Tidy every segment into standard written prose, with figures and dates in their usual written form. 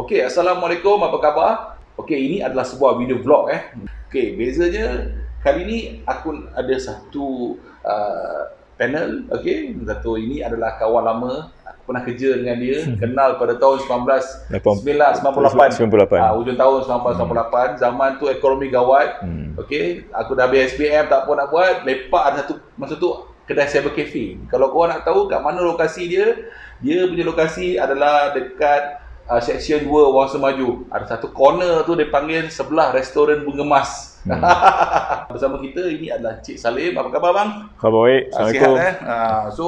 Okey, Assalamualaikum, apa khabar? Okey, ini adalah sebuah video vlog Okey, bezanya kali ni aku ada satu panel, okey. Satu ini adalah kawan lama, aku pernah kerja dengan dia, kenal pada tahun 1998. Hujung tahun 1998, zaman tu ekonomi gawat. Okey, aku dah habis SPM, tak apa nak buat, lepak ada satu masa tu kedai cyber cafe. Kalau korang nak tahu kat mana lokasi dia, dia punya lokasi adalah dekat Seksyen 2 Wangsa Maju. Ada satu corner tu dia panggil sebelah restoran Bunga Mas. Bersama kita ini adalah Cik Salim. Apa khabar bang? Khabar baik. Assalamualaikum. Sihat So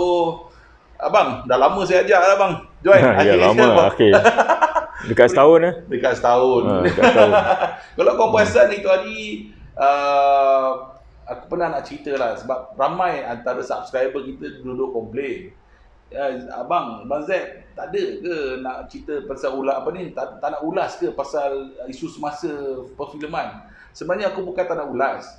abang, dah lama saya ajak lah bang join. Ya lama. Okey. Dekat setahun Dekat setahun. Kalau kau perasan itu hari aku pernah nak cerita lah, sebab ramai antara subscriber kita duduk komplain. Abang Z tak ada ke nak cerita pasal tak nak ulas ke pasal isu semasa perfilman? Sebenarnya aku bukan tak nak ulas.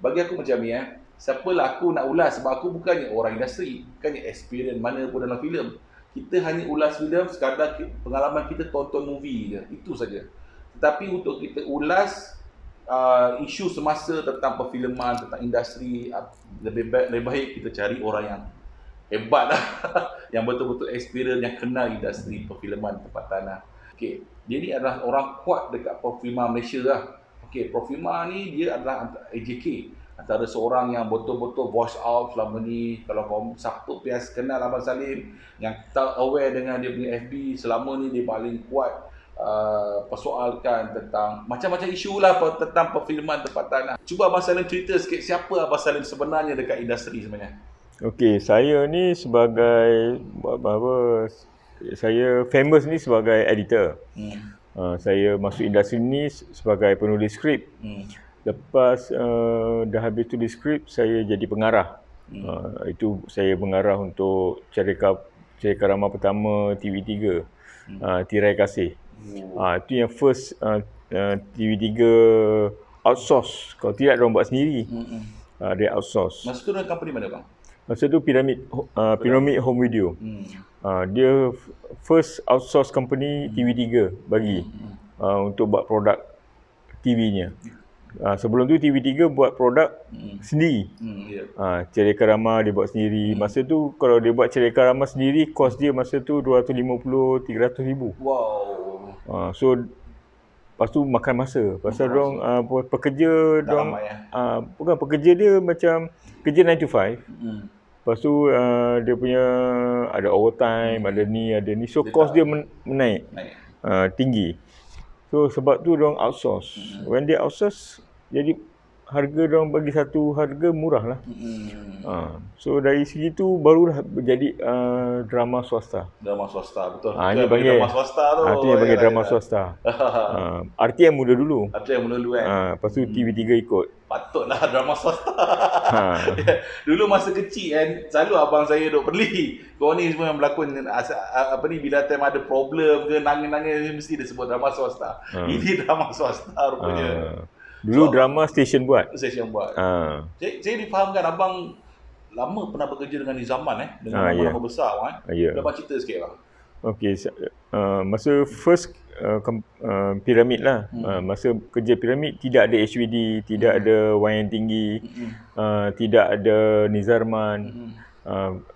Bagi aku macam ni siapalah aku nak ulas, sebab aku bukannya orang industri, bukannya experience mana pun dalam filem. Kita hanya ulas filem sekadar pengalaman kita tonton movie je, itu saja. Tetapi untuk kita ulas isu semasa tentang perfilman, tentang industri, lebih baik kita cari orang yang hebat lah yang betul-betul experience, yang kenal industri perfilman tempatan. Okey, dia ni adalah orang kuat dekat perfilman Malaysia lah. Okey, perfilman ni dia adalah AJK, antara seorang yang betul-betul voice out selama ni. Kalau kau siapa biasa kenal Abang Salim, yang tak aware dengan dia punya FB, selama ni dia paling kuat persoalkan tentang macam-macam isu lah tentang perfilman tempatan. Cuba Abang Salim cerita sikit, siapa Abang Salim sebenarnya dekat industri sebenarnya? Okey, saya ni sebagai saya famous ni sebagai editor. Saya masuk industri ni sebagai penulis skrip. Lepas dah habis tulis skrip, saya jadi pengarah. Itu saya mengarah untuk cerita drama pertama TV3, Tirai Kasih. Itu yang first TV3 outsource. Kalau tidak, diorang buat sendiri. Dia outsource. Masa tu dengan company mana bang? Masa tu Pyramid Home Video. Dia first outsource company TV3 bagi untuk buat produk TV-nya. Sebelum tu TV3 buat produk sendiri. Cerita drama dia buat sendiri. Masa tu kalau dia buat cerita drama sendiri, kos dia masa tu 250-300 ribu. Wow. So lepas tu makan masa. Pasal dorang pekerja dorang bukan pekerja dia macam kerja 9 to 5. Lepas tu dia punya ada overtime, ada ni. So kos dia menaik. Tinggi. So sebab tu dorang outsource. When dia outsource, jadi harga dorang bagi satu harga murah lah. So dari segi tu barulah jadi drama swasta. Drama swasta, betul. Ini bagi drama swasta tu. Itu yang bagi drama swasta. RTM mula dulu. RTM mula dulu Lepas tu TV3 ikut. Patutlah drama swasta. Dulu masa kecil selalu abang saya duk beli. Kau ni semua yang berlakon bila time ada problem ke nangis-nangis mesti dia sebut drama swasta. Ini drama swasta rupanya. Dulu drama stesen buat. Saya difahamkan abang lama pernah bekerja dengan Nizaman dengan nama-nama besar Abang cerita sikit bang. Okey, masa first Pyramid lah. Masa kerja Pyramid tidak ada HWD, tidak ada wayang tinggi, tidak ada Nizarman.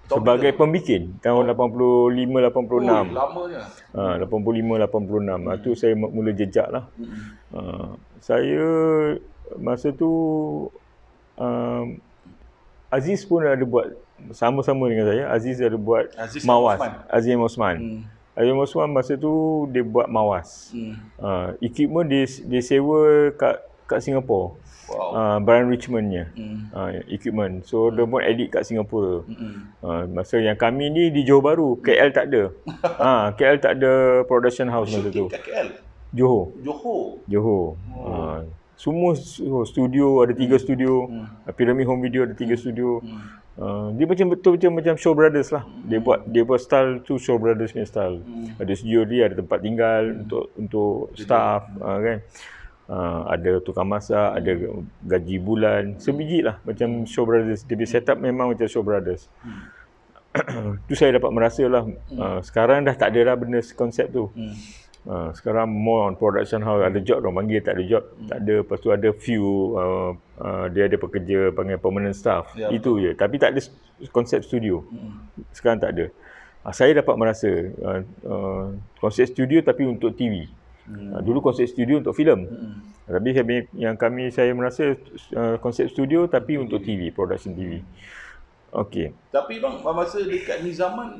Sebagai pembikin tahun 85-86. Lamanya. 85-86. Itu saya mula jejak lah. Saya masa tu Aziz pun ada buat sama-sama dengan saya. Aziz ada buat Mawas. Aziz Osman. Aziz Osman masa tu dia buat Mawas. Equipment dia sewa kat Singapura. Brian Richmond-nya equipment. So dia pun edit kat Singapura. Masa yang kami ni di Johor Bahru, KL tak ada. KL tak ada production house masa tu. Johor. Semua studio, ada 3 studio. Pyramid Home Video ada 3 studio. Dia macam Shaw Brothers lah. Dia buat style tu Shaw Brothers punya style. Ada studio dia, ada tempat tinggal untuk staff kan. Ada tukang masak, ada gaji bulan, sebiji lah macam Shaw Brothers. Dia set up memang macam Shaw Brothers. Tu saya dapat merasa lah. Sekarang dah tak ada lah benda konsep tu. Sekarang more on production house. Ada job orang panggil, tak ada job. Tak ada. Lepas tu ada few dia ada pekerja panggil permanent staff. Itu je. Tapi tak ada konsep studio. Sekarang tak ada. Saya dapat merasa konsep studio tapi untuk TV. Dulu konsep studio untuk filem. Tapi saya merasa konsep studio tapi untuk TV, production TV. Okey. Tapi bang, masa dekat Nizaman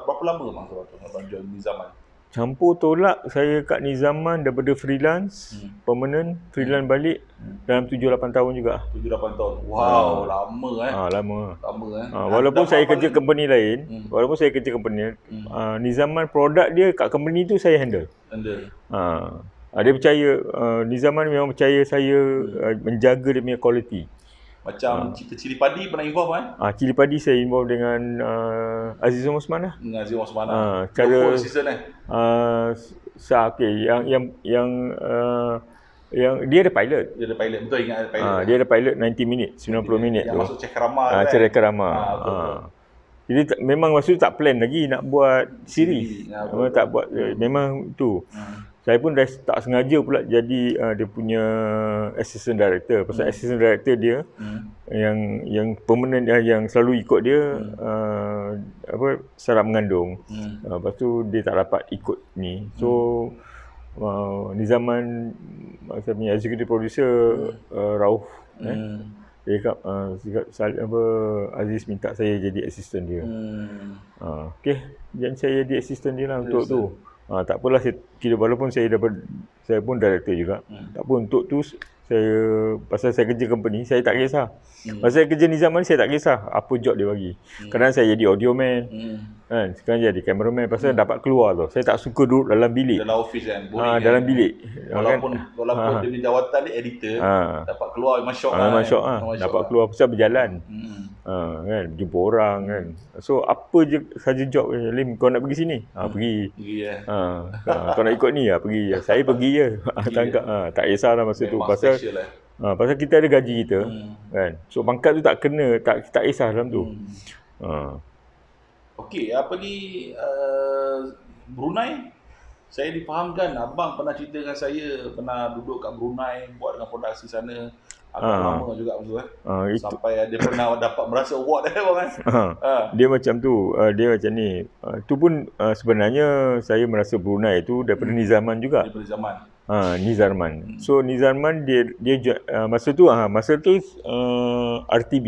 berapa lama bang abang join Nizaman? Campur tolak saya kat Nizaman daripada freelance, permanent, freelance balik dalam 7-8 tahun juga. 7-8 tahun. Wow, lama Lama. Dan Walaupun saya kerja company lain, Nizaman produk dia kat company tu saya handle. Dia percaya, Nizaman memang percaya saya menjaga dia punya quality. Macam cerita Cili Padi pernah involve Cili Padi saya involve dengan Aziz Osman lah. Dengan Aziz Osman. Cara season yang dia ada pilot. Betul ingat ada pilot. Dia ada pilot 90 minit, 90 minit yang tu. Masuk Cekrama. Cekrama. Jadi memang masa tu tak plan lagi nak buat series. Tak buat, memang tu. Saya pun dah tak sengaja pula jadi dia punya assistant director. Pasal assistant director dia yang permanent, yang selalu ikut dia syarat mengandung. Lepas tu dia tak dapat ikut ni. So Nizaman, saya punya executive producer Rauf, dia cakap Aziz minta saya jadi assistant dia. Okey, jadi saya jadi assistant dia lah untuk tu. Tak apalah, walaupun saya pun director juga. Tak apa, untuk tu pasal saya kerja company, saya tak kisah. Pasal saya kerja Nizaman, saya tak kisah apa job dia bagi. Kadang saya jadi audio man, kan? Sekarang jadi cameraman. Pasal dapat keluar tu. Saya tak suka duduk dalam bilik. Dalam office kan? Dalam bilik. Walaupun dia punya jawatan dia editor, dapat keluar memang syok dapat keluar pasal berjalan. Kan, jumpa orang kan. So apa je saja job, Lim, kau nak pergi sini, pergi. Kau nak ikut ni, pergi. Saya pergi je. Tak kisahlah masa tu pasal kita ada gaji kita, kan. So pangkat tu tak kena, tak kisah dalam tu. Okey, Brunei, saya difahamkan abang pernah cerita dengan saya pernah duduk kat Brunei buat dengan produksi sana. Agak lama juga maksud sampai dia pernah dapat merasa award bang Dia macam tu, dia macam ni. Tu pun sebenarnya saya merasa Brunei tu daripada Nizaman juga. Daripada zaman. Nizarman. So Nizarman dia masa tu RTB,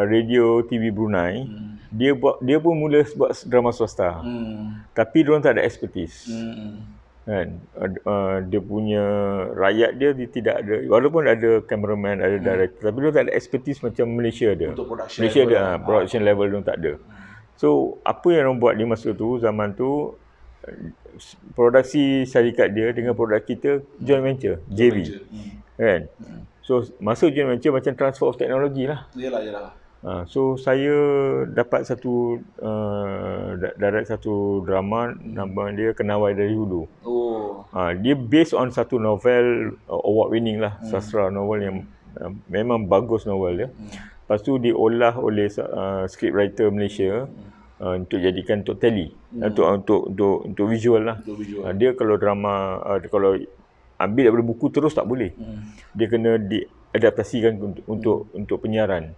Radio TV Brunei. Dia pun mula buat drama swasta. Tapi dia orang tak ada expertise. Kan, dia punya rakyat dia tidak ada, walaupun ada cameraman, ada director, tapi dia tak ada expertise macam Malaysia ada. Untuk production Malaysia level ada production level dia tak ada. So apa yang orang buat di masa tu, zaman tu, produksi syarikat dia dengan produk kita joint venture, JV. Kan. So masa joint venture macam transfer of technology lah. Yalah. So saya dapat direct satu drama, nama dia Kenawai Dari Hulu. Dia based on satu novel award winning lah, sastra novel yang memang bagus novel dia. Lepas tu diolah oleh scriptwriter Malaysia untuk jadikan untuk tele, untuk visual lah. Dia kalau drama, kalau ambil daripada buku terus tak boleh. Dia kena diadaptasikan untuk penyiaran.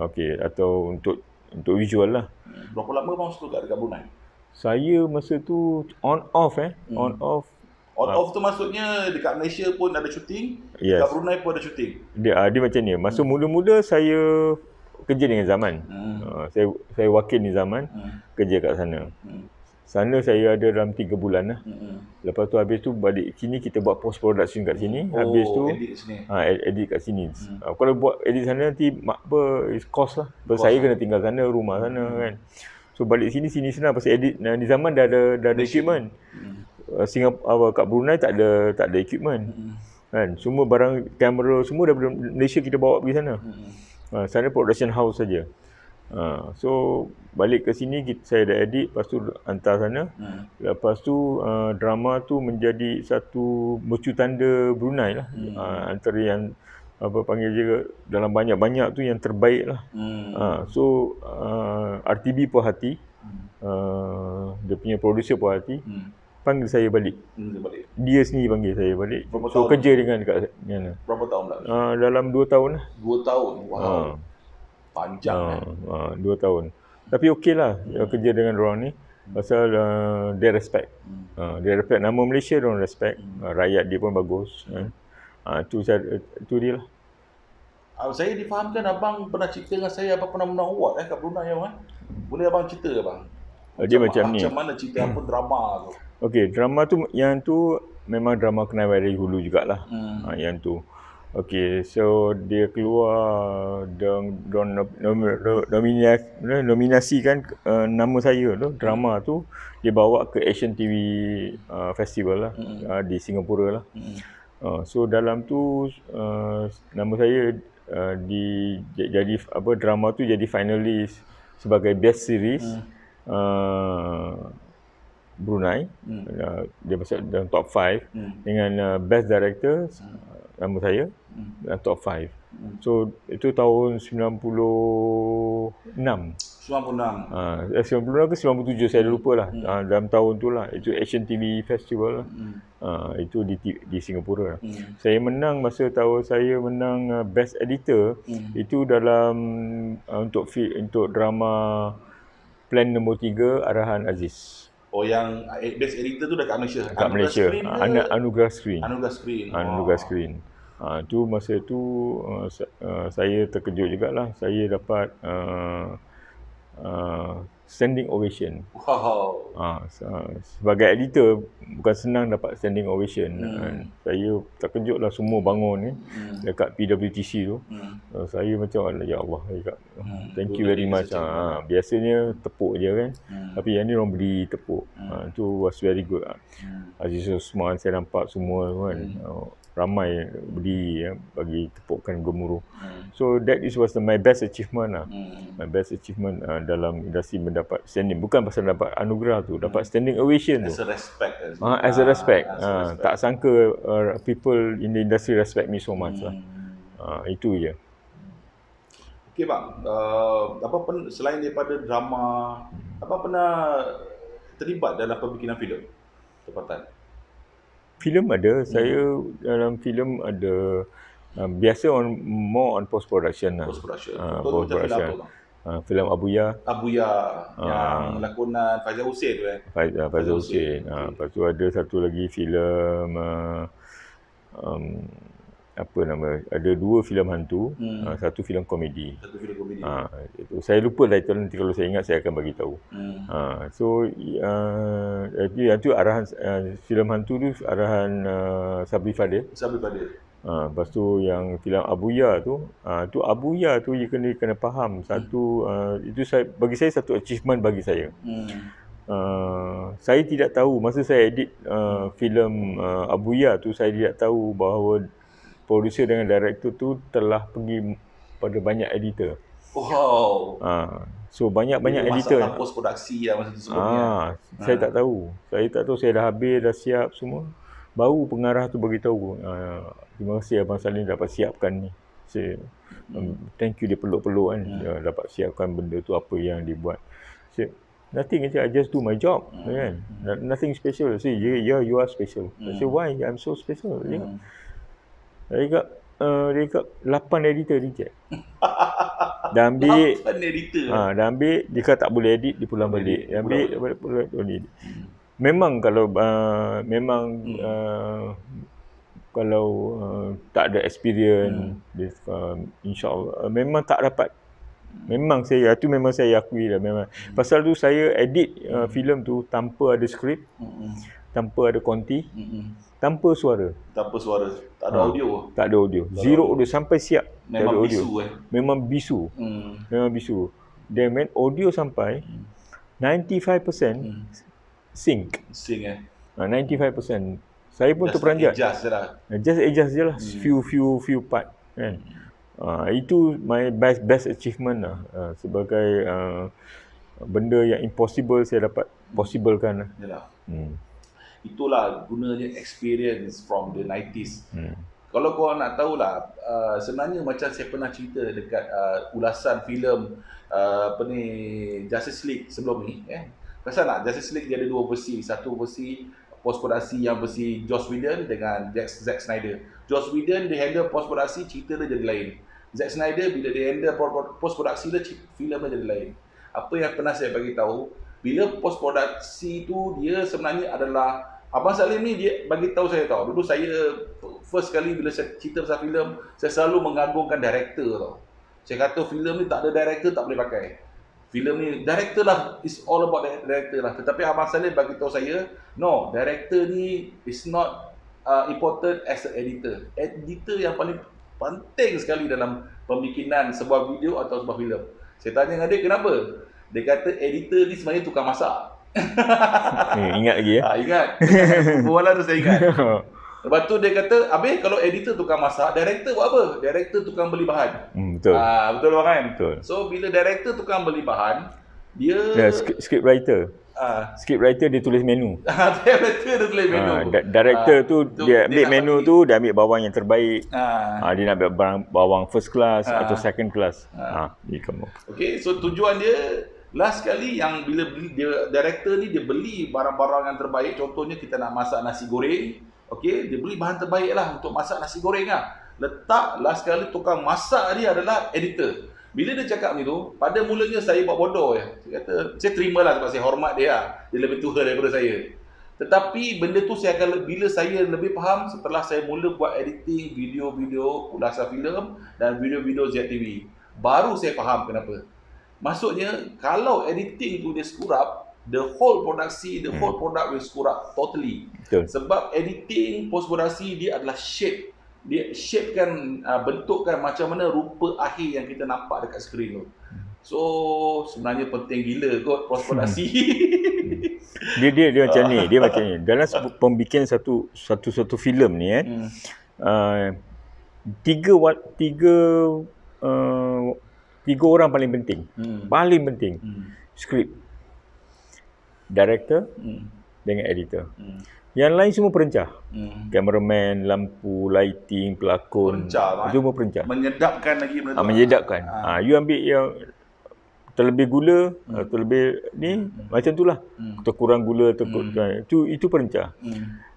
Okey, atau untuk visual lah. Berapa lama bang dekat Brunei? Saya masa tu on off. On off tu maksudnya dekat Malaysia pun ada syuting, dekat Brunei pun ada syuting. Dia macam ni. Masa mula-mula saya kerja dengan Zaman. Saya wakil ni Zaman, kerja kat sana. Sana saya ada dalam 3 bulan lah. Lepas tu habis tu balik sini, kita buat post production kat sini. Habis tu edit kat sini. Kalau buat edit sana nanti is cost lah. Saya kena tinggal sana, rumah sana kan. So balik sini senang pasal edit di Zaman dah ada equipment. Singapura kat Brunei tak ada equipment. Kan, semua barang kamera semua daripada Malaysia kita bawa pergi sana. Sana production house saja. So balik ke sini saya dah edit, lepas tu hantar sana. Lepas tu drama tu menjadi satu mercutanda Brunei lah. Antara yang panggil juga dalam banyak-banyak tu yang terbaik lah. So RTB puas hati, dia punya producer puas hati. panggil saya balik. Dia sendiri panggil saya balik. So kerja dengan dekat mana? Berapa tahun dah? Dalam 2 tahun lah. 2 tahun. Wow. Panjang 2 tahun. Tapi okey lah kerja dengan orang ni. Pasal dia respect. Dia respect nama Malaysia, dia respect. Rakyat dia pun bagus. Itu dia lah. Saya difahamkan abang pernah cerita dengan saya abang pernah menang award kat Brunei abang. Boleh abang cerita abang? Dia macam ni. Macam mana cerita apa drama tu? Okey, drama tu yang tu memang drama kenal dari hulu jugalah. Yang tu. Okey, so dia keluar nominasikan nama saya tu, drama tu dia bawa ke Asian TV Festival lah di Singapura lah. So dalam tu nama saya jadi drama tu jadi finalis sebagai best series Brunei. Dia masuk dalam top 5 dengan best director nama saya dalam top 5. So itu tahun 96 ke 97 saya lupa lah. Dalam tahun tu lah, itu Asian TV Festival lah. Itu di Singapura lah. Saya menang masa tahun saya menang best editor itu dalam untuk drama Plan Nombor 3 arahan Aziz. Oh, yang best editor tu dekat Malaysia? Dekat Malaysia. Anugerah Screen. Anugerah Screen. Tu masa tu saya terkejut jugalah. Saya dapat standing ovation. Wow. Sebagai editor bukan senang dapat standing ovation. Saya terkejut lah, semua bangun ni dekat PWTC tu. Saya macam ya Allah, thank you very much. Biasanya tepuk je kan. Tapi yang ni orang beri tepuk. Tu was very good. Aziz Osman saya nampak semua kan. Ramai berdiri bagi tepukan gemuruh. So that was my best achievement lah. My best achievement dalam industri mendapat standing. Bukan pasal dapat anugerah tu, dapat standing ovation tu. As a respect. As a respect. Tak sangka people in the industry respect me so much lah. Itu je. Okey bang, selain daripada drama, apa pernah terlibat dalam pembikinan filem tempatan? Filem ada, saya dalam filem ada biasa more on post production lah. Post production. Filem Abuya yang lakonan Faizal Hussein tu Faizal Hussein. Lepas tu ada satu lagi filem apa nama, ada 2 filem hantu, satu filem komedi. Itu saya lupa title, nanti kalau saya ingat saya akan bagi tahu. So itu arahan filem hantu tu arahan Sabri Fadil. Lepas tu yang filem Abuya tu, Abuya tu you kena faham satu, itu bagi saya satu achievement bagi saya. Saya tidak tahu masa saya edit filem Abuya tu, saya tidak tahu bahawa producer dengan director tu telah pergi pada banyak editor. Wow. So banyak editor. Masalah post produksi lah masa tu sebelumnya. Saya tak tahu. Saya dah habis, dah siap semua. Baru pengarah tu bagi tahu. Terima kasih Abang Salim dapat siapkan ni. Thank you, dia peluk-peluk kan. Dia dapat siapkan benda tu apa yang dibuat. Nothing, I just do my job, kan. Nothing special. Say, yeah, you are special. I say, why? I'm so special. Dia kat 8 editor reject. Dah ambil 8 editor. Dah ambil, dia kata tak boleh edit, dia pulang balik. Dia ambil, boleh edit. Memang kalau kalau tak ada experience, insya-Allah memang tak dapat. Memang saya akui lah memang. Pasal tu saya edit filem tu tanpa ada skrip, tanpa ada konti, tanpa suara. Tak ada audio. Tak ada audio. Zero audio sampai siap. Memang audio. Bisu Memang bisu. Memang bisu. Dan audio sampai 95% sync. 95%. Saya pun terperanjat. Just adjust je lah. Few part kan. Itu my best achievement lah. Sebagai benda yang impossible saya dapat possiblekan lah. Yalah. Itulah gunanya experience from the 90s. Kalau korang nak tahulah, sebenarnya macam saya pernah cerita dekat ulasan filem Justice League sebelum ni. Perasan tak? Justice League dia ada 2 versi. Satu versi post produksi yang versi Joss Whedon dengan Zack Snyder. Joss Whedon dia handle post produksi, cerita dia jadi lain. Zack Snyder bila dia handle post produksi dia, filem dia jadi lain. Apa yang pernah saya bagi tahu, bila post produksi tu dia sebenarnya adalah Abang Salim ni dia bagi tahu saya tahu. Dulu saya first kali bila saya cerita pasal filem, saya selalu mengagungkan director tau. Saya kata filem ni tak ada director tak boleh pakai. Filem ni director lah, is all about director lah. Tetapi Abang Salim bagi tahu saya, no, director ni is not important as an editor. Editor yang paling penting sekali dalam pembikinan sebuah video atau sebuah filem. Saya tanya dengan dia kenapa? Dia kata editor ni sebenarnya tukang masak. Ingat lagi ya? Ingat. Perbualan tu saya ingat. Lepas tu dia kata, habis kalau editor tukang masak, director buat apa? Director tukang beli bahan. Betul. Betul kan? Betul. So bila director tukang beli bahan, dia script writer. Script writer dia tulis menu. Director dia tulis menu. Director tu dia ambil menu tu, dia ambil bawang yang terbaik. Dia nak ambil bawang first class atau second class. Ni kamu. Okay, so tujuan dia last kali yang bila dia director ni dia beli barang-barang yang terbaik. Contohnya kita nak masak nasi goreng. Okey, dia beli bahan terbaik lah untuk masak nasi goreng lah. Letak last kali tukang masak dia adalah editor. Bila dia cakap ni tu, pada mulanya saya buat bodoh je. Saya kata, saya terima lah sebab saya hormat dia lah. Dia lebih tua daripada saya. Tetapi benda tu saya akan, bila saya lebih faham setelah saya mula buat editing video-video ulasan filem dan video-video ZTV. Baru saya faham kenapa. Maksudnya, kalau editing tu dia screw up, the whole product will screw up totally. Betul. Sebab editing, post produksi dia adalah shape. Dia shapekan, bentukkan macam mana rupa akhir yang kita nampak dekat skrin tu. So sebenarnya penting gila kot post produksi. dia macam ni, dia macam ni. Dalam pembikinan satu filem ni tiga orang paling penting. Paling penting. Skrip, director dengan editor. Yang lain semua perencah. Cameraman, lampu, lighting, pelakon. Itu semua perencah. Menyedapkan lagi benda tu. Menyedapkan. You ambil yang terlebih gula, terlebih ni macam itulah. Terkurang gula, itu perencah.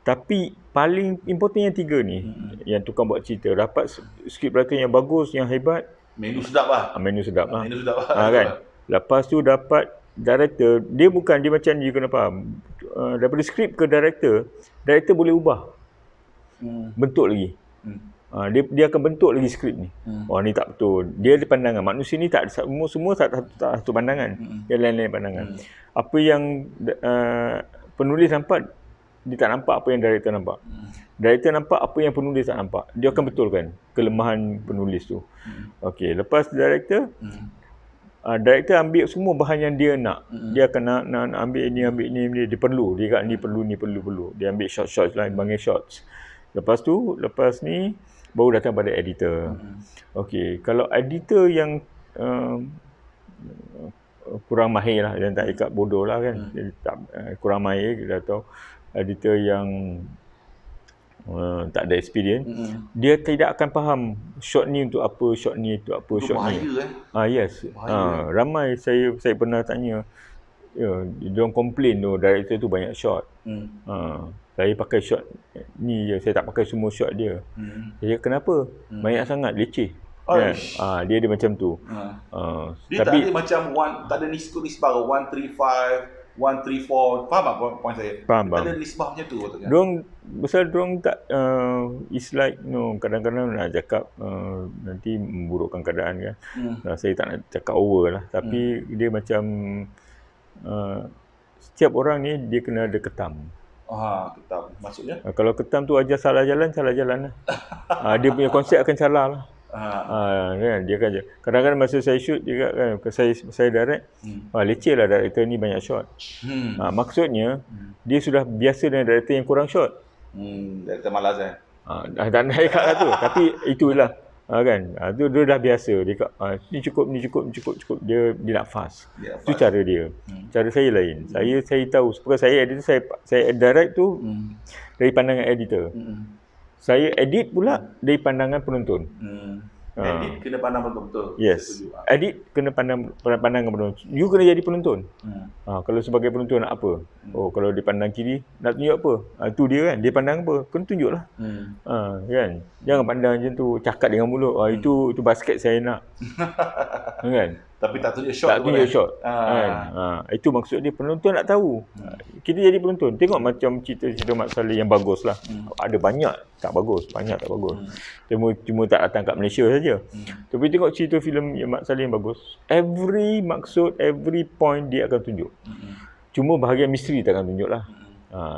Tapi paling important yang tiga ni, yang tukang buat cerita, dapat skrip writer yang bagus, yang hebat. Menu sedap lah. Menu sedap lah. Menu sedap lah. Kan? Lepas tu dapat director, dia macam you kena faham. Daripada skrip ke director boleh ubah. Bentuk lagi. Dia akan bentuk lagi skrip ni. Ni tak betul. Dia ada pandangan. Manusia ni tak semua tak satu pandangan. Dia lain-lain pandangan. Apa yang penulis nampak, dia tak nampak apa yang director nampak. Director nampak apa yang penulis tak nampak. Dia akan betulkan kelemahan penulis tu. Okey, lepas director director ambil semua bahan yang dia nak. Dia akan nak ambil ni, dia perlu. Dia kat ni perlu. Dia ambil shots lah, panggil shots. Lepas ni baru datang pada editor. Okey, kalau editor yang kurang mahir lah, yang tak ikat bodoh lah kan. Kurang mahir, kita tahu. Editor yang tak ada experience, dia tidak akan faham shot ni untuk apa, shot ni untuk apa, shot ni. Yes. Ramai saya pernah tanya, diorang komplain tu director tu banyak shot. Saya pakai shot ni je, saya tak pakai semua shot dia. Saya kenapa? Banyak sangat, leceh. Dia ada macam tu. Dia tapi, tak ada macam tak ada nisbah 135 134, faham tak point saya? Faham. Ada nisbah macam tu katanya. Dorang tak it's like kadang-kadang nak cakap nanti memburukkan keadaan kan. Saya tak nak cakap over lah, tapi dia macam setiap orang ni dia kena ada ketam. Ketam. Maksudnya? Kalau ketam tu ajar salah jalan lah. Dia punya konsep akan salah lah. Kan, dia kan kadang-kadang masa saya shoot dia kan, saya direct, leceh lah director ni banyak shot. Maksudnya dia sudah biasa dengan director yang kurang shot. Director malas tak nak ikat lah tu. Tapi itulah kan, tu dia dah biasa. Dia ni cukup. Dia nak fast. Itu cara dia. Cara saya lain. Saya tahu sebab saya editor, saya direct tu dari pandangan editor. Saya edit pula dari pandangan penonton. Edit kena pandang betul-betul. Yes. Edit kena pandang penonton. You kena jadi penonton. Kalau sebagai penonton nak apa? Kalau dia pandang kiri, nak tunjuk apa? Tu dia kan. Dia pandang apa? Kena tunjuklah. Kan? Jangan pandang macam tu, cakap dengan mulut. Itu basket saya nak. Kan? Tapi tak tunjuk shot. Tak tunjuk shot. Kan? Itu maksud dia, penonton nak tahu. Kita jadi penonton. Tengok macam cerita-cerita Mat Salleh yang bagus lah. Ada banyak tak bagus. Banyak tak bagus. Cuma tak datang kat Malaysia saja. Tapi tengok cerita filem yang Mat Salleh yang bagus. Every maksud, every point dia akan tunjuk. Cuma bahagian misteri tak akan tunjuk lah.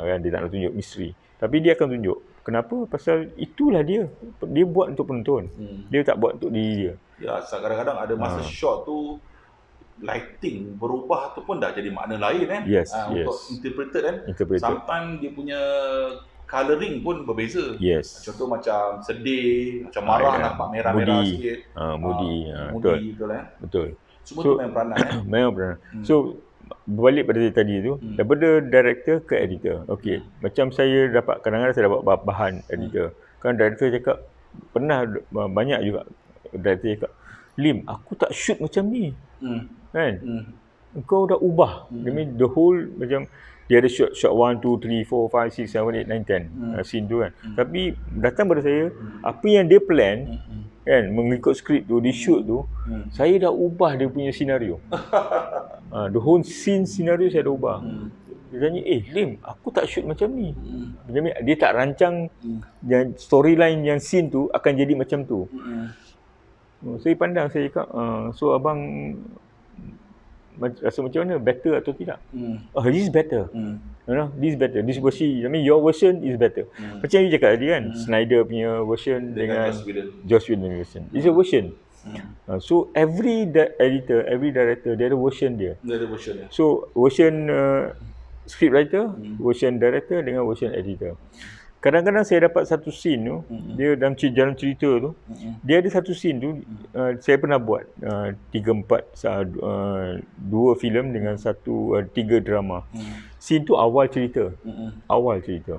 Kan? Dia tak nak tunjuk misteri. Tapi dia akan tunjuk. Kenapa? Pasal itulah dia. Dia buat untuk penonton. Dia tak buat untuk diri dia. Ya, kadang-kadang ada masa shot tu lighting berubah tu pun dah jadi makna lain kan. Yes, untuk interpreted kan. Sometimes dia punya colouring pun berbeza. Yes. Contoh macam sedih, macam marah nampak merah-merah sikit. Moody. Betul kan. Betul. Semua tu main peranan kan. Main peranan. So berbalik pada tadi tu, daripada director ke editor. Okey, macam saya dapat kadang-kadang saya dapat bahan editor. Kan director cakap pernah banyak juga director cakap, "Lim, aku tak shoot macam ni." Kan? Kau dah ubah. I mean the whole macam dia ada shot 1 2 3 4 5 6 7 8 9 10 scene tu kan. Tapi datang pada saya apa yang dia plan kan mengikut skrip tu di shoot tu saya dah ubah dia punya senario. The whole scene scenario saya dah ubah. Dia tanya, Lim, aku tak shoot macam ni. Dia tak rancang yang storyline yang scene tu akan jadi macam tu. Saya pandang, saya cakap, so abang rasa macam mana? Better atau tidak? This is better. This is better. This version, I mean your version is better. Macam you cakap tadi kan, Snyder punya version dengan Joss Whedon version. It's a version. So every editor, every director dia ada version dia. Dia ada version dia. So version script writer, version director dengan version editor. Kadang-kadang saya dapat satu scene tu, dia dalam jalan cerita tu, dia ada satu scene tu, saya pernah buat 3-4, 2 filem dengan 3 drama. Scene tu awal cerita. Awal cerita.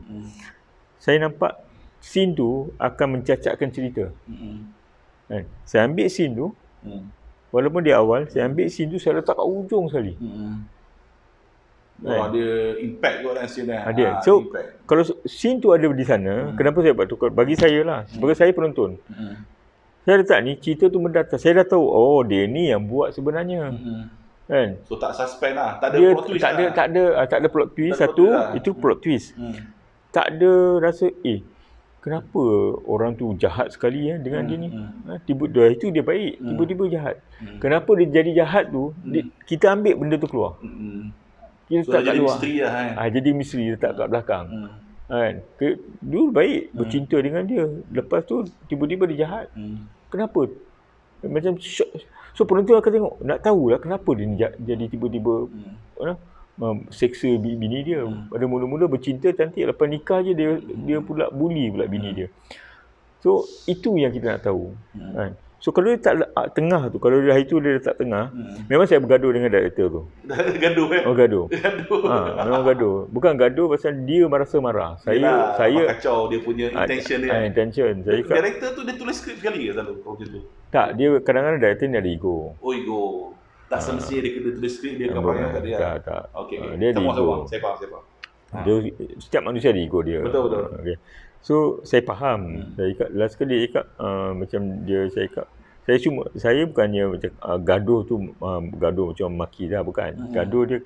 Saya nampak scene tu akan mencacatkan cerita. Saya ambil scene tu, walaupun dia awal, saya ambil scene tu, saya letak kat ujung sekali. Ada impact kot lah scene dia. Ada. So, kalau scene tu ada di sana, kenapa saya buat tu? Bagi saya lah, sebagai saya penonton. Saya letak ni, cerita tu mendatang. Saya dah tahu, dia ni yang buat sebenarnya. Kan? So, tak suspend lah. Tak ada plot twist tak ada plot twist. Satu, itu plot twist. Tak ada rasa, kenapa orang tu jahat sekali dengan dia ni? Itu dia baik, tiba-tiba jahat. Kenapa dia jadi jahat tu? Kita ambil benda tu keluar. Kita letak kat luar. Misteri lah kan. Jadi misteri letak kat belakang. Kan? Dulu baik, bercinta dengan dia. Lepas tu tiba-tiba dia jahat. Kenapa? Macam so penonton akan tengok, nak tahulah kenapa dia jadi tiba-tiba seksa bini dia. Pada mula-mula bercinta cantik, lepas nikah je dia pula bully pula bini dia. So itu yang kita nak tahu. Kan? So kalau dia tak tengah tu, kalau dah itu dia letak tengah, memang saya bergaduh dengan director tu. Gaduh kan? Gaduh. Memang gaduh. Bukan gaduh pasal dia merasa marah. Saya kacau dia punya intention dia. Intention. Director tu dia tulis skrip sekali ke selalu kalau gitu? Tak, dia kadang-kadang director ni ada ego. Ego. Tak semestinya dia kena tulis skrip dia akan perangai kat dia. Tak. Okey. Dia ada ego. Saya faham. Dia, setiap manusia ada ego dia. Betul. Okay. So saya faham. Saya cakap last kali dia cakap macam saya cakap saya bukannya macam gaduh tu gaduh macam maki dah, bukan. Gaduh dia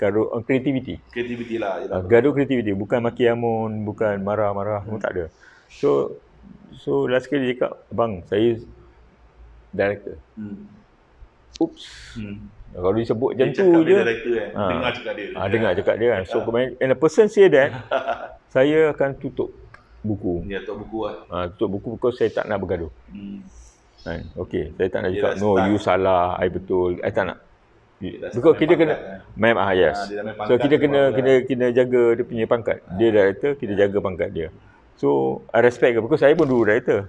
kreativiti. Kreativiti lah. Gaduh kreativiti, bukan maki amun, bukan marah-marah, semua tak ada. So last kali dia cakap, "Abang, saya director." Oops. Kalau disebut macam tu je, dengar cakap dia. Dengar cakap dia kan. So and a person say that, saya akan tutup buku. Ya, tutup buku lah. Tutup buku because saya tak nak bergaduh. Okey, saya tak nak cakap, no, you salah, I betul. I tak nak. Because kita kena yes. So kita kena jaga dia punya pangkat. Dia director, kita jaga pangkat dia. So I respect because saya pun dulu director.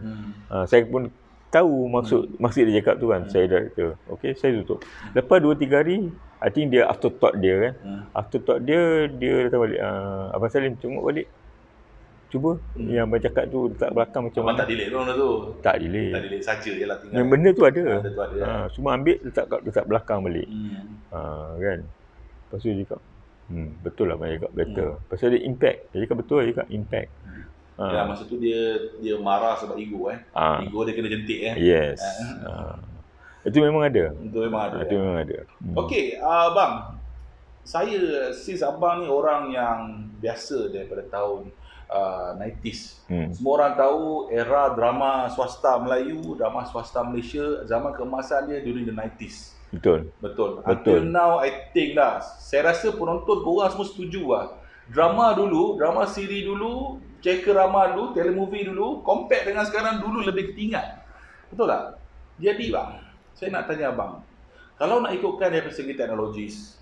Saya pun tahu maksud dia cakap tu kan. Saya director. Okey, saya tutup. Lepas 2-3 hari, I think dia afterthought dia kan. Afterthought dia datang balik. Abang Salim, tengok balik. Cuba yang abang cakap tu letak belakang macam mana. Tak delete tu. Tak delete. Tak delete saja je lah tinggal. Yang benda tu ada. Tu ada. Cuma ambil letak belakang balik. Kan. Lepas tu dia cakap, betul lah abang cakap better. Pasal dia impact. Dia cakap betul, dia cakap impact. Ya, masa tu dia marah sebab ego Ego dia kena jentik Yes. Itu memang ada. Itu memang ada. Okey, bang. Saya since abang ni orang yang biasa daripada tahun 90s. Semua orang tahu era drama swasta Melayu, drama swasta Malaysia, zaman keemasan dia during the 90s. Betul. Until now I think lah. Saya rasa penonton korang semua setuju lah. Drama siri dulu, Cekerama dulu, telemovie dulu, compare dengan sekarang dulu lebih ketingkat. Betul tak? Jadi bang, saya nak tanya abang. Kalau nak ikutkan dari segi teknologis,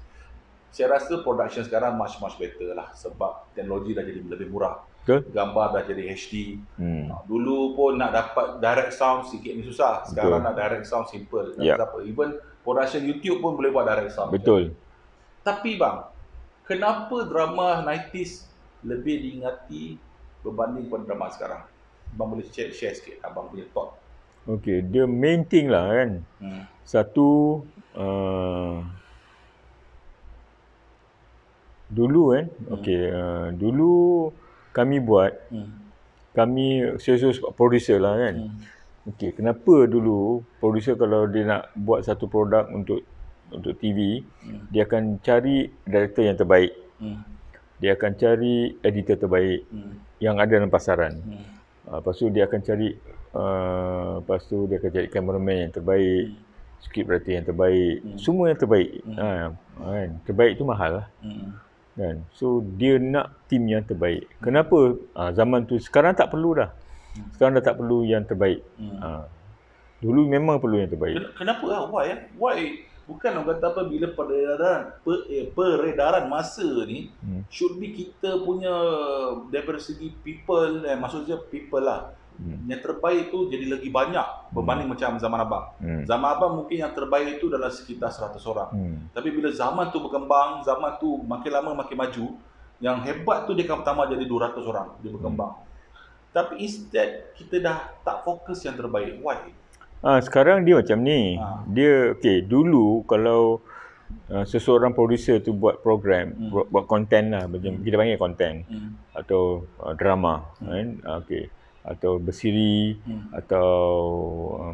saya rasa production sekarang much better lah sebab teknologi dah jadi lebih murah. Gambar dah jadi HD. Dulu pun nak dapat direct sound sikit ni susah. Sekarang nak direct sound simple. Even production YouTube pun boleh buat direct sound. Betul. Tapi bang, kenapa drama 90s lebih diingati berbanding pada drama sekarang? Abang boleh share sikit abang punya thought. Okey, dia main thing lah kan. Satu, dulu kan, dulu kami buat, kami producer lah kan. Okey, kenapa dulu producer kalau dia nak buat satu produk untuk TV, dia akan cari director yang terbaik. Dia akan cari editor terbaik yang ada dalam pasaran. Lepas tu dia akan cari cameraman yang terbaik, scriptwriter yang terbaik, semua yang terbaik. Kan? Terbaik tu mahal lah. Kan? So dia nak tim yang terbaik. Kenapa? Zaman tu sekarang tak perlu dah. Sekarang dah tak perlu yang terbaik. Dulu memang perlu yang terbaik. Kenapa lah? Why? Bukan orang kata apa, bila peredaran masa ni should be kita punya daripada segi people, maksudnya people lah. Yang terbaik tu jadi lagi banyak berbanding macam zaman abang. Zaman abang mungkin yang terbaik itu dalam sekitar 100 orang. Tapi bila zaman tu berkembang, zaman tu makin lama makin maju, yang hebat tu dia akan pertama jadi 200 orang, dia berkembang. Tapi instead kita dah tak fokus yang terbaik. Why? Sekarang dia macam ni. Dia dulu kalau seseorang producer tu buat program, buat konten lah, macam kita panggil konten atau drama kan. Atau bersiri atau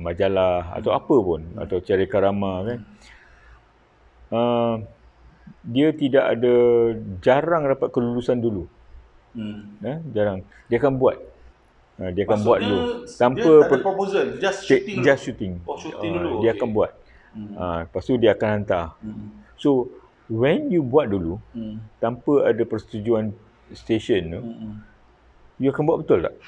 majalah atau apa pun, atau Cekerama kan. Dia tidak ada, jarang dapat kelulusan dulu. Jarang. Dia akan buat. Dia akan buat dulu tanpa dia tak ada proposal, just shooting. Shooting dulu. Dia akan buat. Lepas tu dia akan hantar. So when you buat dulu tanpa ada persetujuan stesen tu, you akan buat betul tak?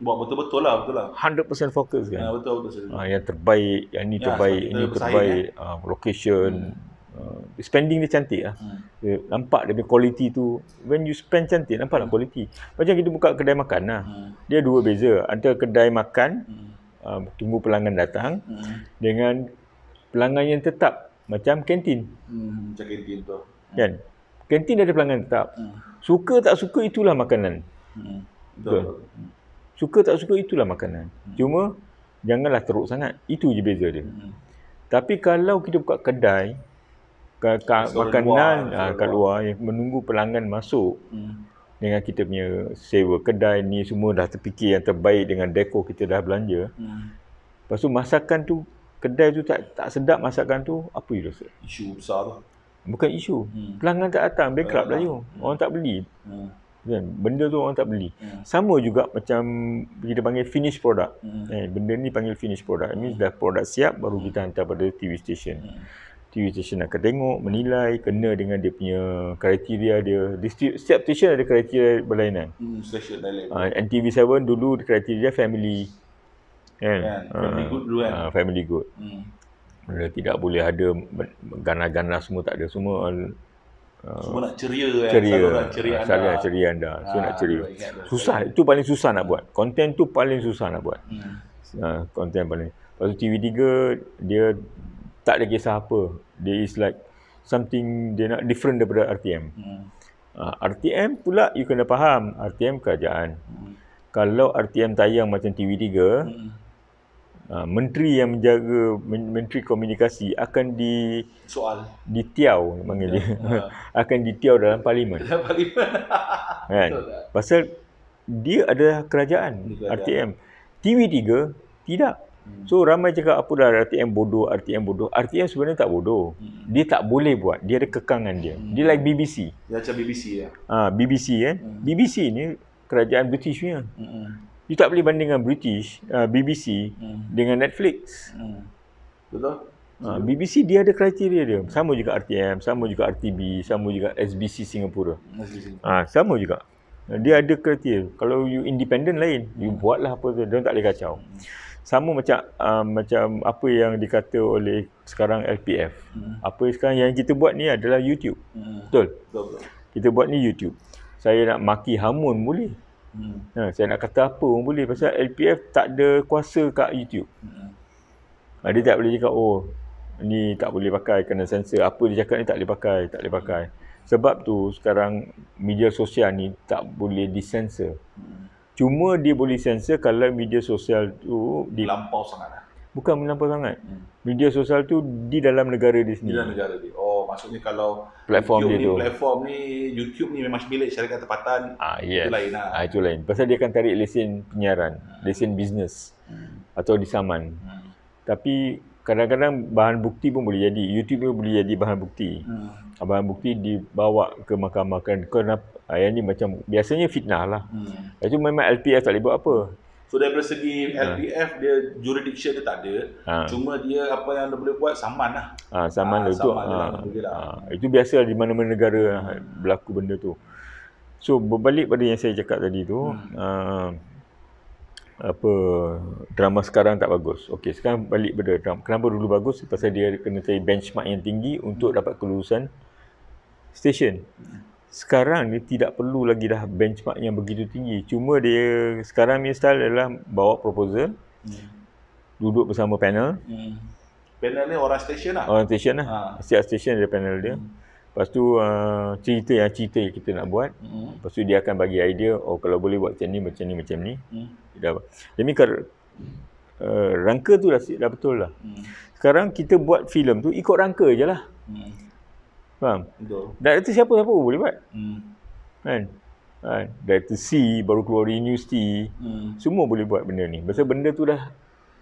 Buat betul lah. 100% fokus kan. Betul. Yang terbaik, yang ni terbaik, ini terbaik, location, spending dia cantik lah. Dia nampak dia punya quality tu. When you spend cantik, nampak lah quality. Macam kita buka kedai makan lah. Dia dua beza. Antara kedai makan, tunggu pelanggan datang, dengan pelanggan yang tetap. Macam kantin. Macam kantin tu. Kan? Kantin ada pelanggan tetap. Suka tak suka, itulah makanan. Betul. Suka tak suka, itulah makanan. Cuma, janganlah teruk sangat. Itu je beza dia. Tapi kalau kita buka kedai, makanan kat luar yang menunggu pelanggan masuk, dengan kita punya sewa kedai ni semua dah terfikir yang terbaik, dengan dekor kita dah belanja. Lepas tu masakan tu, kedai tu tak sedap masakan tu, apa you rasa? Isu besar tu. Bukan isu. Pelanggan tak datang, bankrupt lah you. Orang tak beli. Kan? Benda tu orang tak beli. Sama juga macam kita panggil finish product. Benda ni panggil finish product. Ini dah produk siap, baru kita hantar pada TV station. TV station akan tengok, menilai, kena dengan dia punya kriteria dia. Setiap station ada kriteria berlainan. NTV7 dulu kriteria family. Kan? Family good dulu kan? Family good. Tidak boleh ada ganas-ganas, semua tak ada. Semua nak ceria kan? Ceria anda. So nak ceria. Susah. Itu paling susah nak buat. Konten tu paling susah nak buat. Konten paling. Lepas tu TV3, dia tak ada kisah apa. Dia is like something, dia nak different daripada RTM. RTM pula you kena faham, RTM kerajaan. Kalau RTM tayang macam TV3, menteri yang menjaga, menteri komunikasi akan ditiau panggil dia. Akan ditiau dalam parlimen. Kan? Pasal dia adalah kerajaan. RTM. TV3 tidak. So ramai cakap apa dah RTM bodoh, RTM bodoh. RTM sebenarnya tak bodoh. Dia tak boleh buat. Dia ada kekangan dia. Dia like BBC. Dia macam BBC ya. BBC kan. BBC ni kerajaan British punya. You tak boleh bandingkan BBC dengan Netflix. Betul? BBC dia ada kriteria dia. Sama juga RTM, sama juga RTB, sama juga SBC Singapura. Sama juga. Dia ada kriteria. Kalau you independent lain, you buatlah apa tu, dia tak boleh kacau. Sama macam apa yang dikata oleh sekarang LPF. Apa sekarang yang kita buat ni adalah YouTube. Betul? Kita buat ni YouTube. Saya nak maki Hamun boleh. Saya nak kata apa pun boleh pasal LPF tak ada kuasa kat YouTube. Dia tak boleh cakap ni tak boleh pakai, kena sensor. Apa dia cakap ni tak boleh pakai. Sebab tu sekarang media sosial ni tak boleh disensor. Cuma dia boleh sensor kalau media sosial tu lampau sangat. Bukan melampau sangat. Media sosial tu di dalam negara dia sendiri. Di dalam negara dia. Maksudnya kalau platform ni YouTube ni memang milik syarikat tempatan, yes. Itu lain lah. Itu lain. Pasal dia akan tarik lesen penyiaran, lesen bisnes atau disaman. Tapi kadang-kadang bahan bukti pun boleh jadi. YouTube pun boleh jadi bahan bukti. Bahan bukti dibawa ke mahkamah. Kenapa? Yang ni macam biasanya fitnah lah. Itu memang LPF tak boleh buat apa. So daripada segi LPF dia jurisdiction dia tak ada. Cuma dia apa yang dia boleh buat saman lah. Saman lah. Itu biasa di mana-mana negara berlaku benda tu. So berbalik pada yang saya cakap tadi tu, drama sekarang tak bagus. Okey, sekarang balik pada drama. Kenapa dulu bagus? Pasal dia kena cari benchmark yang tinggi untuk dapat kelulusan stesen. Sekarang dia tidak perlu lagi dah benchmark yang begitu tinggi. Cuma dia sekarang ni style adalah bawa proposal, duduk bersama panel. Panel ni orang stesen lah? Orang stesen lah. Setiap stesen ada panel dia. Lepas tu cerita yang kita nak buat. Lepas tu dia akan bagi idea, kalau boleh buat macam ni. Jadi rangka tu dah betul lah. Sekarang kita buat filem tu ikut rangka je lah. Faham? Betul. Director siapa pun boleh buat. Kan? Director C baru keluar universiti. Semua boleh buat benda ni. Pasal benda tu dah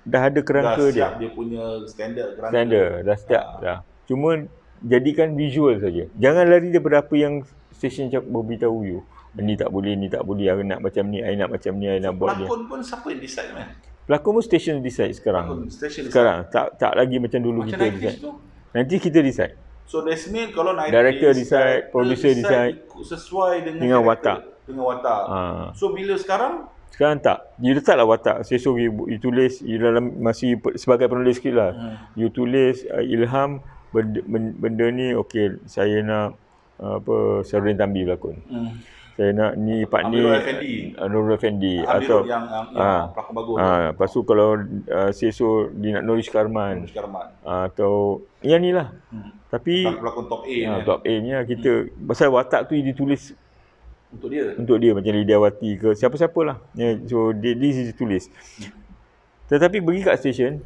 ada kerangka dia. Dah siap dia punya standard kerangka. Dah siap dah. Cuma jadikan visual saja. Jangan lari daripada apa yang stesen beritahu you. Ni tak boleh, I nak macam ni, I nak macam ni, I nak buat dia. Pelakon pun siapa yang decide kan? Pelakon pun stesen decide sekarang. Sekarang tak lagi macam dulu macam kita decide. Nanti kita decide. So that means kalau director decide, producer decide sesuai dengan watak. So bila sekarang tak. You letaklah watak. So you tulis, you dalam masih sebagai penulis sikit lah. You tulis ilham benda ni okey, saya nak Syarudin Tambi berlakon. Saya nak ni Pak ni Nurul Effendi atau yang pelakon bagus. Lepas tu kalau seso dia nak Norish Karman. Atau yang ni lah. Tapi pelakon top A top A ni lah kita pasal watak tu ditulis untuk dia macam Lidiawati ke siapa-siapalah. So this is ditulis. Tetapi pergi kat stesen,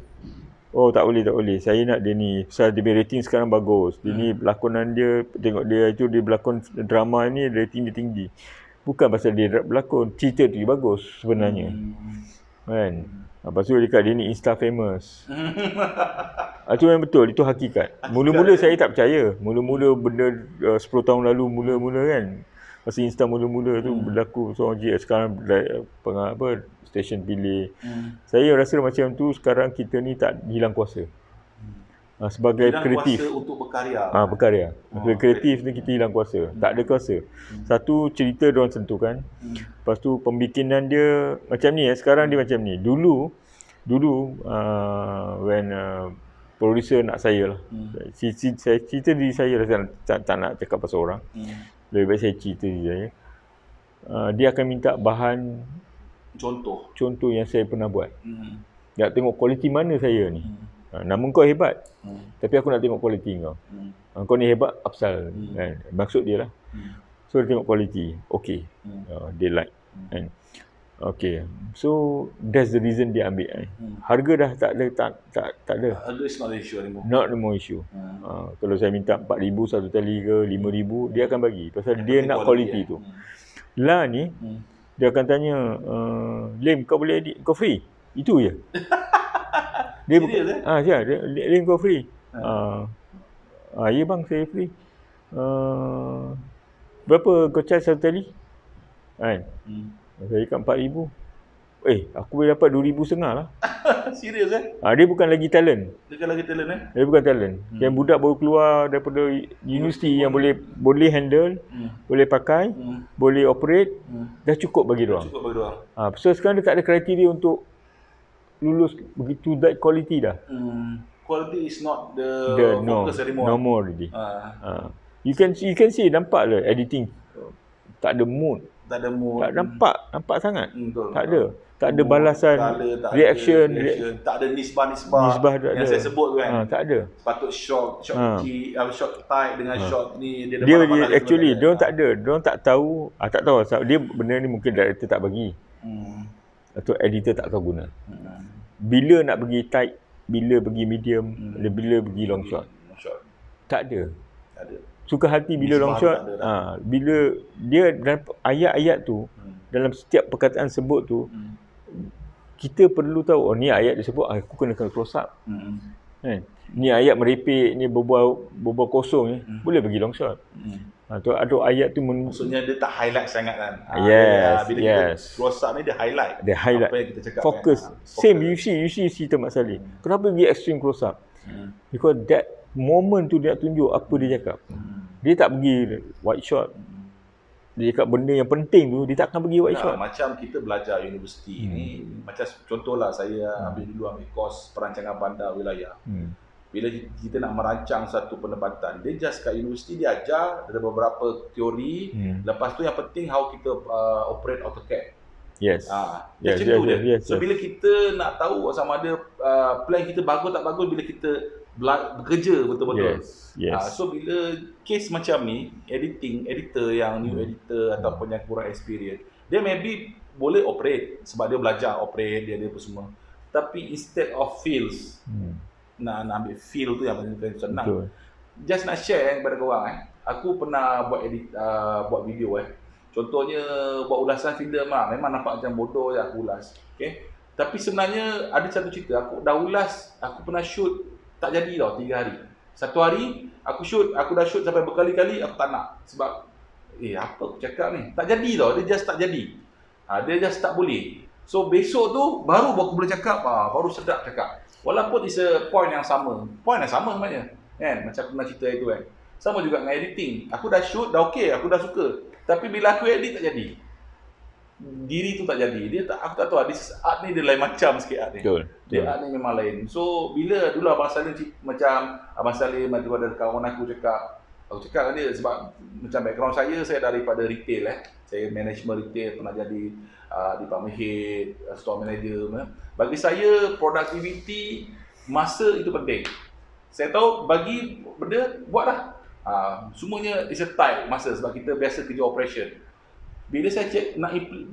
tak boleh. Saya nak dia ni. Pasal dia rating sekarang bagus. Dia ni lakonan dia, tengok dia itu dia berlakon drama ni rating dia tinggi. Bukan pasal dia berlakon, cerita tu bagus sebenarnya. Kan? Lepas tu dia cakap dia ni Insta famous. Itu memang betul, itu hakikat. Mula-mula saya tak percaya. Mula-mula benda 10 tahun lalu mula-mula kan. Masa Insta mula-mula tu berlaku seorang GS sekarang stesen pilih. Saya rasa macam tu sekarang kita ni tak hilang kuasa. Sebagai hilang kreatif. Kuasa untuk berkarya. Berkarya. Sebagai kreatif ni kita hilang kuasa. Tak ada kuasa. Satu cerita diorang tentukan. Lepas tu pembikinan dia macam ni sekarang dia macam ni. Dulu when producer nak saya lah. Saya cerita diri saya lah, tak nak cakap pasal orang. Lebih baik saya cerita diri saya. Dia akan minta bahan contoh yang saya pernah buat. Nak tengok kualiti mana saya ni. Nama kau hebat. Tapi aku nak tengok kualiti kau. Kau ni hebat, Afsal. Maksud dia lah. So dia tengok quality. Okay. They like. Kan? Okay. So that's the reason dia ambil. Harga dah tak ada. Harga is not the issue anymore. Not the more issue. Kalau saya minta 4,000 satu tali ke 5,000, dia akan bagi. Pasal dia nak quality tu. Lah ni, dia akan tanya, Lim kau boleh edit? Kau free? Itu je. Dia Lim kau free? Ya bang, saya free. Berapa kau charge satu tali? Kan? Saya ikat 4,000. Aku boleh dapat 2,500 lah. Serius Dia bukan lagi talent. Dia bukan lagi talent Dia bukan talent. Yang budak baru keluar daripada universiti yang boleh handle, boleh pakai, boleh operate, dah cukup bagi diorang. So sekarang dia tak ada kriteria untuk lulus begitu that quality dah. Quality is not the focus anymore. No more already. You can see, nampak lah editing. Tak ada mood. Tak nampak sangat. Tak ada balasan, reaction, tak ada nisbah yang saya sebut tu kan. Tak ada. Patut shot kecil, shot tight dengan shot ni dia actually dia tak ada. Dia tak tahu, dia benda ni mungkin director tak bagi. Atau editor tak tahu guna. Bila nak pergi tight, bila pergi medium, bila pergi long shot. Tak ada. Suka hati bila long shot, bila dia dalam ayat-ayat tu, dalam setiap perkataan sebut tu, kita perlu tahu, ni ayat dia sebut, aku kena close up. Ni ayat merepek, ni berbual kosong ni, boleh pergi long shot. Ada ayat tu maksudnya dia tak highlight sangat kan. Bila kita close up ni dia highlight. Apa yang kita cakap. Fokus. Same you see cerita Mat Salleh. Kenapa pergi extreme close up? Because that moment tu dia nak tunjuk apa dia cakap. Dia tak pergi wide shot. Dia cakap benda yang penting tu, dia tak akan pergi wide shot. Macam kita belajar universiti ni, macam contohlah saya ambil course perancangan bandar wilayah. Bila kita nak merancang satu penempatan, dia just kat universiti dia ajar, ada beberapa teori, lepas tu yang penting how kita operate AutoCAD. Macam tu je. So bila kita nak tahu sama ada plan kita bagus tak bagus bila kita bekerja betul-betul. So bila case macam ni, editor yang new editor ataupun yang kurang experience, dia maybe boleh operate sebab dia belajar operate, dia apa semua. Tapi instead of feels, nak ambil feel tu yang paling senang. Just nak share kepada korang aku pernah buat buat video contohnya buat ulasan filem memang nampak macam bodoh je aku ulas. Tapi sebenarnya ada satu cerita, aku dah ulas, aku pernah shoot tak jadi tau 3 hari. Satu hari aku dah shoot sampai berkali-kali aku tak nak sebab apa aku cakap ni tak jadi tau, dia just tak jadi. Dia just tak boleh. So besok tu baru aku boleh cakap, baru sedap cakap. Walaupun it's a point yang sama sebenarnya kan, macam pernah cerita itu kan. Sama juga dengan editing, aku dah shoot dah okey, aku dah suka, tapi bila aku edit tak jadi, diri tu tak jadi. Aku tak tahu, art ni dia lain macam sikit art ni. Dia art ni memang lain. So bila dulu Abang Salleh macam Abang Salleh macam ada kawan aku cakap dengan dia, sebab macam background saya daripada retail saya management retail, pernah jadi department head, store manager. Bagi saya productivity masa itu penting. Saya tahu bagi benda buatlah. Semuanya is a tight masa sebab kita biasa kerja operation. Bila saya cek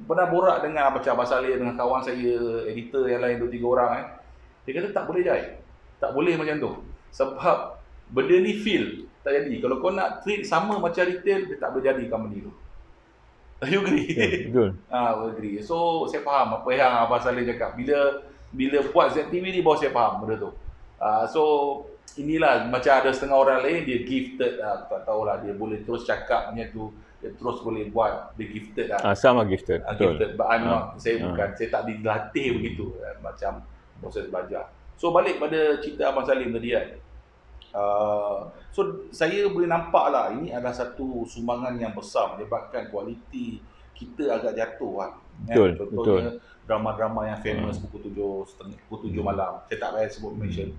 pernah borak dengan macam Abang Salleh dengan kawan saya editor yang lain 2-3 orang dia kata tak boleh Jai. Tak boleh macam tu. Sebab benda ni feel tak jadi. Kalau kau nak treat sama macam retail, dia tak boleh jadi company tu. You agree? Betul. Agree. So saya faham apa yang Abang Salleh cakap. Bila buat ZTV ni baru saya faham benda tu. So inilah macam ada setengah orang lain dia gifted tak tahulah, dia boleh terus cakap macam tu, dia terus boleh buat, dia gifted sama gifted. Gifted, but I'm not. Saya bukan, saya tak dilatih begitu macam proses belajar. So balik pada cerita Abang Salleh tadi so saya boleh nampak lah ini adalah satu sumbangan yang besar menyebabkan kualiti kita agak jatuh Contohnya drama-drama yang famous pukul 7 malam. Saya tak payah sebut mention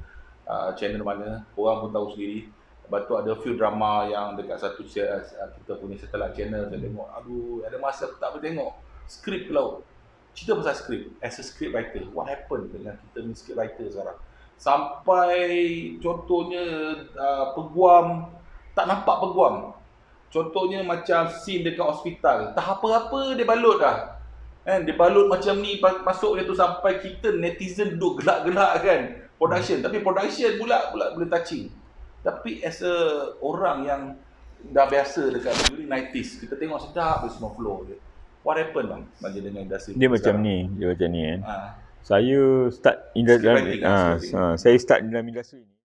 channel mana, korang pun tahu sendiri. Lepas tu ada few drama yang dekat satu kita punya satellite channel, saya tengok, ada masa aku tak boleh tengok skrip ke laut. Cerita pasal skrip, as a script writer, what happened dengan kita ni script writer sekarang. Sampai contohnya peguam, tak nampak peguam. Contohnya macam scene dekat hospital, tak apa-apa dia balut dah. Kan, dia balut macam ni, masuk dia tu sampai kita netizen duduk gelak-gelak kan production. Tapi production pula boleh touching. Tapi as a orang yang dah biasa dekat during 90s, kita tengok sedap dia semua flow dia. What happened bang dengan industri dia macam ni, dia macam ni kan. Saya start saya start dalam industri ni